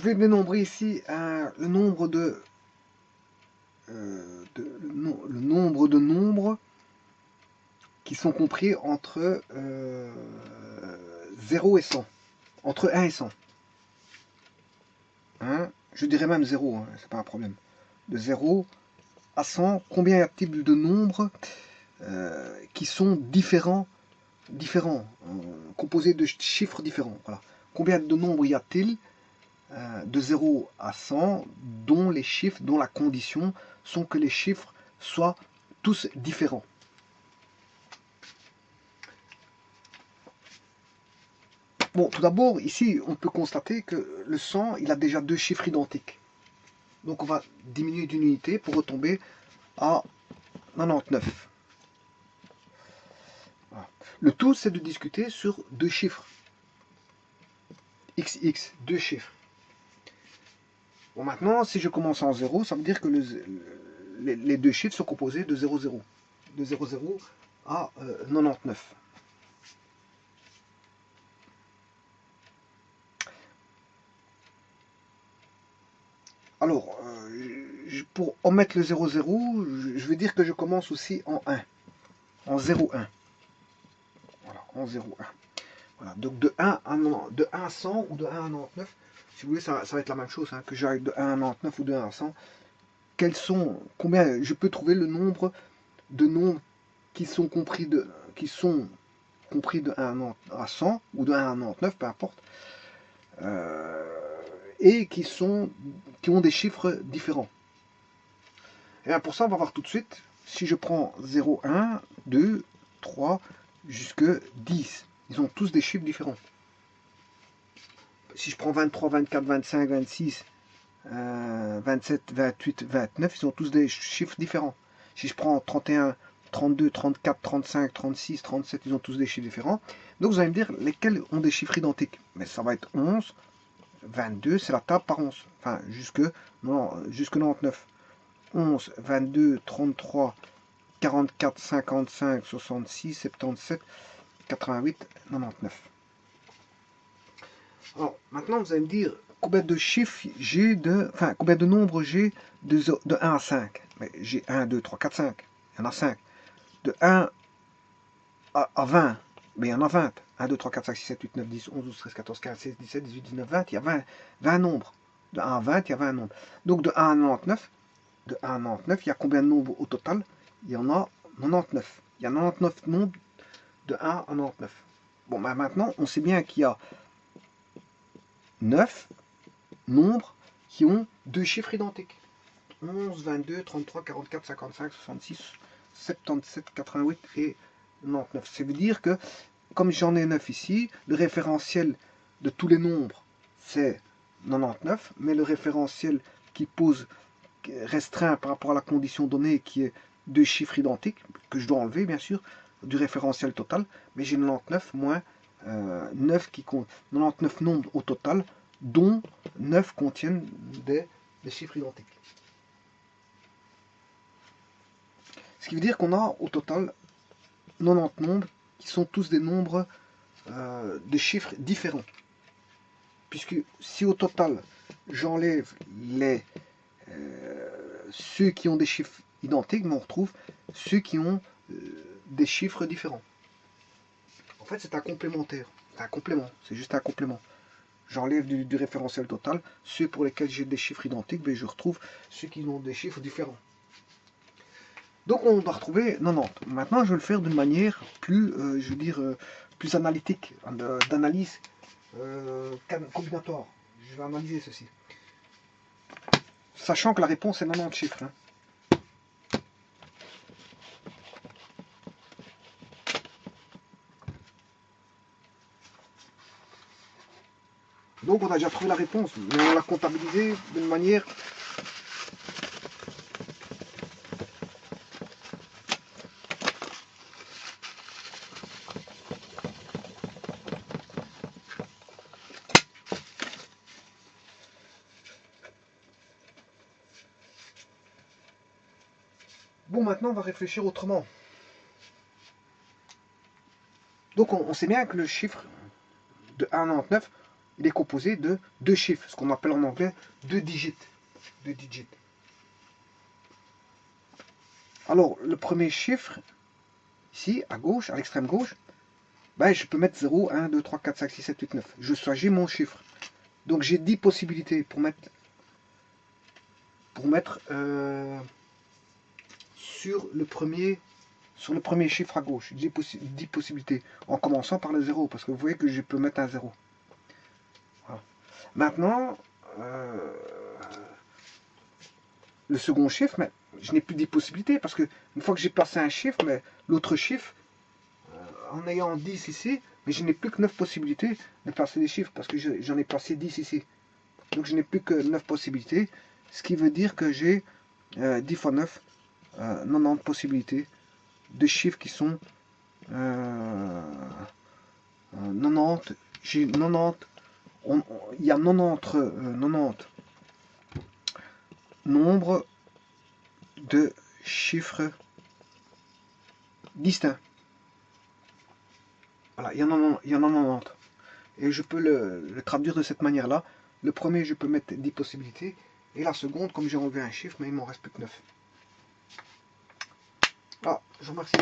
vais dénombrer ici le nombre de, le nombre de nombres qui sont compris entre 0 et 100, entre 1 et 100. Hein, je dirais même 0, hein, c'est pas un problème. De 0 à 100, combien y a-t-il de nombres qui sont différents, composés de chiffres différents. Voilà. Combien de nombres y a-t-il de 0 à 100 dont les chiffres, dont la condition sont que les chiffres soient tous différents. Bon, tout d'abord, ici, on peut constater que le 100, il a déjà deux chiffres identiques. Donc on va diminuer d'une unité pour retomber à 99. Voilà. Le tout, c'est de discuter sur deux chiffres. XX, deux chiffres. Bon, maintenant, si je commence en 0, ça veut dire que les deux chiffres sont composés de 0, 0. De 0, 0 à 99. Alors, pour omettre le 0, 0, je vais dire que je commence aussi en 1. En 0, 1. Voilà, en 0, 1. Voilà, donc de 1 à 100 ou de 1 à 99, si vous voulez, ça va être la même chose, hein, que j'aille de 1 à 99 ou de 1 à 100. Combien je peux trouver le nombre de nombres qui sont compris de 1 à 100 ou de 1 à 99, peu importe, et qui ont des chiffres différents. Et bien pour ça, on va voir tout de suite, si je prends 0, 1, 2, 3, jusque 10, ils ont tous des chiffres différents. Si je prends 23, 24, 25, 26, 27, 28, 29, ils ont tous des chiffres différents. Si je prends 31, 32, 34, 35, 36, 37, ils ont tous des chiffres différents. Donc vous allez me dire lesquels ont des chiffres identiques. Mais ça va être 11, 22, c'est la table par 11. Enfin, jusque 99. 11, 22, 33, 44, 55, 66, 77, 88, 99. Alors, maintenant, vous allez me dire combien de chiffres j'ai combien de nombres j'ai de 1 à 5. Mais j'ai 1, 2, 3, 4, 5. Il y en a 5. De 1 à 20, mais il y en a 20. 1, 2, 3, 4, 5, 6, 7, 8, 9, 10, 11, 12, 13, 14, 15, 16, 17, 18, 19, 20. Il y a 20 nombres. De 1 à 20, il y a 20 nombres. Donc de 1 à 99, il y a combien de nombres au total? Il y en a 99. Il y a 99 nombres de 1 à 99. Bon, ben maintenant, on sait bien qu'il y a 9 nombres qui ont deux chiffres identiques. 11, 22, 33, 44, 55, 66, 77, 88 et 99. Ça veut dire que, comme j'en ai 9 ici, le référentiel de tous les nombres, c'est 99, mais le référentiel qui pose restreint par rapport à la condition donnée qui est deux chiffres identiques, que je dois enlever bien sûr, du référentiel total, mais j'ai 99 moins 9 qui compte 99 nombres au total, dont 9 contiennent des chiffres identiques. Ce qui veut dire qu'on a au total 90 nombres qui sont tous des nombres de chiffres différents. Puisque si au total j'enlève ceux qui ont des chiffres identiques, mais on retrouve ceux qui ont des chiffres différents. En fait, c'est un complémentaire. C'est un complément. C'est juste un complément. J'enlève du référentiel total ceux pour lesquels j'ai des chiffres identiques, mais je retrouve ceux qui ont des chiffres différents. Donc on doit retrouver 90. Maintenant, je vais le faire d'une manière plus, je veux dire, plus analytique, d'analyse combinatoire. Je vais analyser ceci. Sachant que la réponse est 90 chiffres. Hein. Donc on a déjà trouvé la réponse, mais on l'a comptabilisée d'une manière Bon, maintenant, on va réfléchir autrement. Donc, on sait bien que le chiffre de 1 à 99, il est composé de 2 chiffres, ce qu'on appelle en anglais 2 digits. 2 digits. Alors, le premier chiffre, ici, à gauche, à l'extrême gauche, ben, je peux mettre 0, 1, 2, 3, 4, 5, 6, 7, 8, 9. J'ai mon chiffre. Donc, j'ai 10 possibilités pour mettre sur le premier chiffre à gauche. 10 possibilités. En commençant par le 0, parce que vous voyez que je peux mettre un 0. Voilà. Maintenant, le second chiffre, mais je n'ai plus 10 possibilités, parce que une fois que j'ai passé un chiffre, mais l'autre chiffre, en ayant 10 ici, mais je n'ai plus que 9 possibilités de passer des chiffres, parce que j'en ai passé 10 ici. Donc je n'ai plus que 9 possibilités, ce qui veut dire que j'ai 10 fois 9, 90 possibilités de chiffres qui sont 90, j'ai 90, il y a 90 nombres de chiffres distincts. Voilà, il y en a 90. Et je peux le traduire de cette manière-là. Le premier, je peux mettre 10 possibilités. Et la seconde, comme j'ai enlevé un chiffre, mais il m'en reste plus que 9. Ah, je vous remercie.